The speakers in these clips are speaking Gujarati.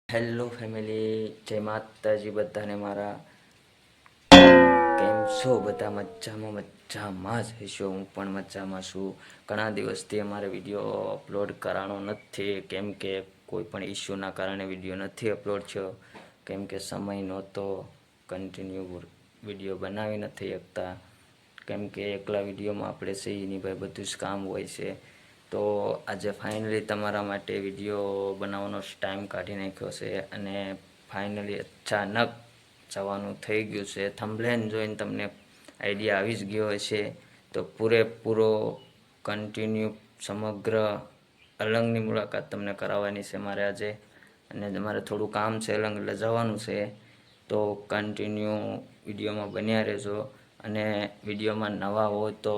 હેલો ફેમિલી, જય માતાજી બધાને મારા. કેમ છો બધા? મજામાં જ હશો. હું પણ મજામાં છું. ઘણા દિવસથી અમારે વિડીયો અપલોડ કરવાનો નથી, કેમ કે કોઈ પણ ઇસ્યુના કારણે વિડીયો નથી અપલોડ થયો, કેમ કે સમય નહોતો, કન્ટિન્યુ વિડીયો બનાવી નથી શકતા, કેમ કે એકલા વિડીયોમાં આપણે સહીની ભાઈ બધું જ કામ હોય છે. તો આજે ફાઇનલી તમારા માટે વિડીયો બનાવવાનો ટાઈમ કાઢી નાખ્યો છે અને ફાઇનલી અચાનક જવાનું થઈ ગયું છે. થંબનેલ જોઈને તમને આઈડિયા આવી જ ગયો હશે. તો પૂરેપૂરો કન્ટિન્યુ સમગ્ર અલંગની મુલાકાત તમને કરાવવાની છે મારે આજે. અને તમારે થોડું કામ છે અલંગ એટલે જવાનું છે. તો કન્ટિન્યુ વિડીયોમાં બન્યા રહેજો. અને વિડીયોમાં નવા હોય તો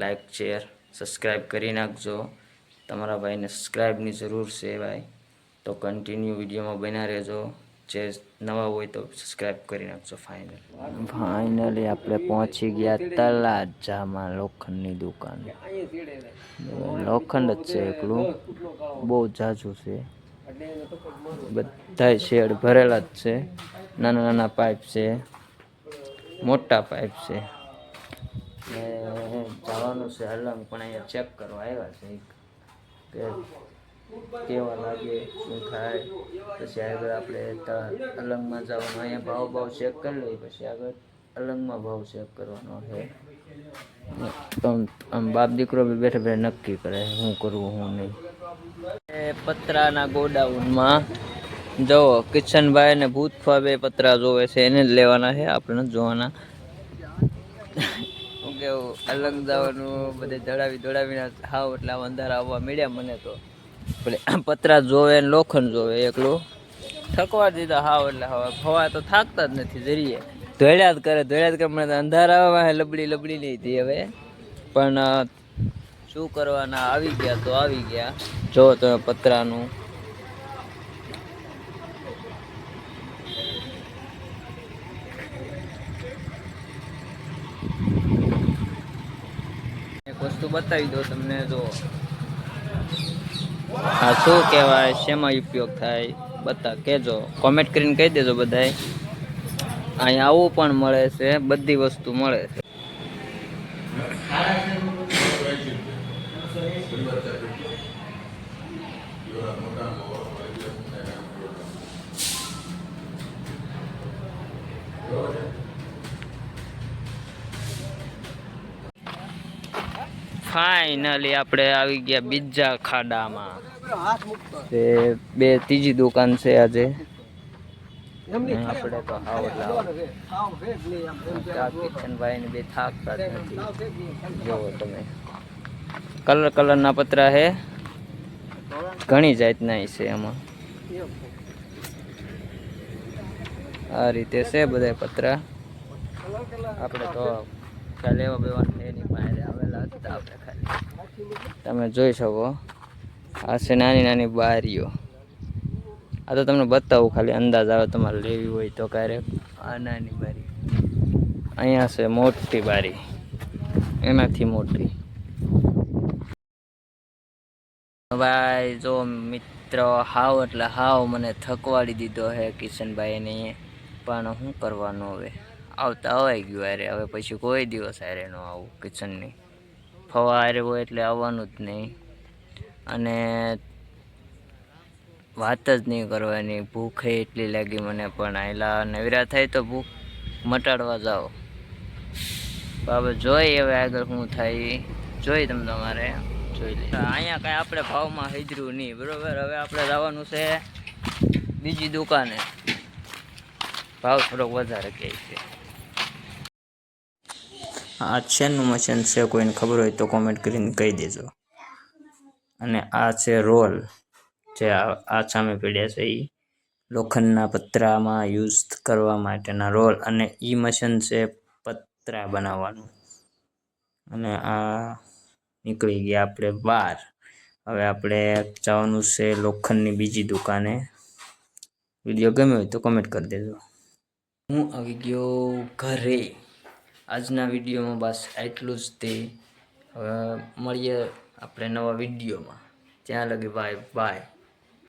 લાઈક શેર સબસ્ક્રાઈબ કરી નાખજો. તમારા ભાઈને સબસ્ક્રાઈબની જરૂર છે ભાઈ. તો કન્ટિન્યુ વિડીયોમાં બન્યા રહેજો. જે નવા હોય તો સબસ્ક્રાઈબ કરી નાખજો. ફાઇનલી આપણે પહોંચી ગયા તળાજામાં, લોખંડની દુકાન. લોખંડ જ છે એકલું, બહુ ઝાઝું છે. બધા શેડ ભરેલા જ છે. નાના નાના પાઇપ છે, મોટા પાઇપ છે. જવાનું છે અલંગ, પણ અહીંયા ચેક કરવા આવ્યા છે કે કેવા લાગે, શું થાય. પછી આગળ આપણે અલંગમાં જવાનું, અહીંયા ભાવ ચેક કરી લઈએ, પછી આગળ અલંગમાં ભાવ ચેક કરવાનો છે. આમ બાપ દીકરો બી બેઠા બેઠા નક્કી કરે શું કરવું શું નહીં. પતરાના ગોડાઉનમાં જો કિશનભાઈ ને ભૂતફા બે પતરા જોવે છે, એને જ લેવાના છે, આપણે નથી જોવાના. કેવું અલંગ જવાનું બધે દોડાવીને હાવ એટલે અંધારા આવવા મળ્યા મને તો. પતરા જોવે ને લોખંડ જોવે એકલું થકવા દીધા હાવ એટલે હવે ફવા તો થાકતા જ નથી જરીએ. ધોળ્યા જ કરે મને અંધારા આવે લબડી નહીં હતી હવે. પણ શું કરવાના, આવી ગયા તો આવી ગયા. જો તમે પતરાનું એક વસ્તુ બતાવી દો તમને. જો આ શું કહેવાય, શેમાં ઉપયોગ થાય કહેજો, કોમેન્ટ કરીને કહી દેજો બધાય. અહીંયા આવું પણ મળે છે, બધી વસ્તુ મળે છે. ફાઇનલી આપણે આવી ગયા બીજા ખાડામાં. તે ત્રીજી દુકાન છે આજે. આપણે તો કિશનભાઈ ને બે થાકતા જ નથી. જોવો તમે કલરના પતરા છે, ઘણી જાતના છે એમાં. આ રીતે છે બધા પતરા. આપણે તો લેવા બેવાનું એની પાસે આવેલા હતા આપણે ખાલી. તમે જોઈ શકો, આ છે નાની નાની બારીઓ. આ તો તમને બતાવું ખાલી અંદાજ આવે તમારે લેવી હોય તો. ક્યારેક આ નાની બારી, અહીંયા છે મોટી બારી, એનાથી મોટી. ભાઈ જો મિત્ર, હાવ એટલે હાવ મને થકવાડી દીધો હે કિશનભાઈને. પણ શું કરવાનું હવે, આવતા અવાઈ ગયું અરે. હવે પછી કોઈ દિવસ અરે ન આવું કિચનની. ફવા અરે હોય એટલે આવવાનું જ નહીં. અને વાત જ નહીં કરવાની, ભૂખે એટલી લાગી મને. પણ આયલા નવરા થાય તો ભૂખ મટાડવા જાઓ. હવે જોઈ હવે આગળ શું થાય, જોઈ તમે તમારે જોઈ લે. અહીંયા કાંઈ આપણે ભાવમાં હિજરું નહીં, બરોબર. હવે આપણે જવાનું છે બીજી દુકાને, ભાવ થોડોક વધારે કહે છે. આ છેનું મશીન છે, કોઈને ખબર હોય તો કોમેન્ટ કરીને કહી દેજો. અને આ છે રોલ, જે આ સામે પડ્યા છે એ લોખંડના પતરામાં યુઝ કરવા માટેના રોલ. અને ઈ મશીન છે પતરા બનાવવાનું. અને આ નીકળી ગયા આપણે બહાર. હવે આપણે જવાનું છે લોખંડની બીજી દુકાને. વિડીયો ગમ્યો હોય તો કમેન્ટ કરી દેજો. હું આવી ગયો ઘરે. આજના વિડીયોમાં બસ એટલું જ તે. હવે મળીએ આપણે નવા વિડીયોમાં. ત્યાં લગી બાય બાય.